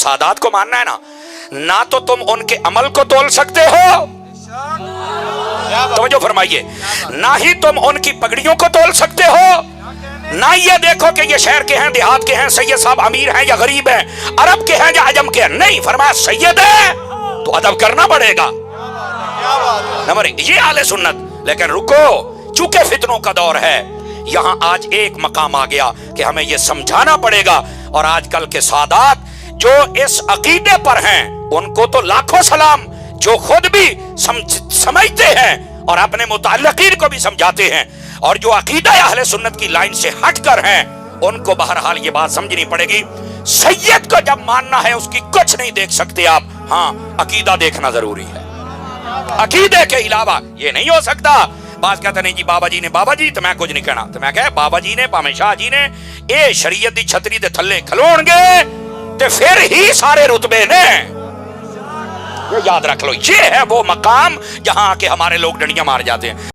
सादात को मानना है ना तो तुम उनके अमल को तोल सकते हो, तवज्जो फरमाइए, ना ही तुम उनकी पगड़ियों को तोल सकते हो, ना ये देखो कि ये शहर के हैं, देहात के हैं, सैयद साहब अमीर हैं या गरीब हैं, अरब के हैं या अजम के हैं। नहीं, फरमाया सैयद है तो अदब करना पड़ेगा। नंबर एक, ये आले सुन्नत। लेकिन रुको, चूंकि फितनों का दौर है, यहां आज एक मकाम आ गया कि हमें यह समझाना पड़ेगा। और आजकल के सादात जो इस अकीदे पर हैं, उनको तो लाखों सलाम, जो खुद भी समझते हैं और अपने मुताल्लिकीन को भी समझाते हैं, और जो अकीदा अहले सुन्नत की लाइन से हटकर हैं, उनको बहरहाल ये बात समझनी पड़ेगी। सैयद को जब मानना है, उसकी कुछ नहीं देख सकते आप, हाँ अकीदा देखना जरूरी है। अकीदे के अलावा ये नहीं हो सकता। बात कहते नहीं जी बाबा जी तो मैं कुछ नहीं कहना, तो मैं कह बाबा जी ने भावें शाह जी ने ये शरीयत दी छतरी दे थल्ले खलोणगे ते फिर ही सारे रुतबे ने। ये याद रख लो, ये है वो मकाम जहां आके हमारे लोग डंडियां मार जाते हैं।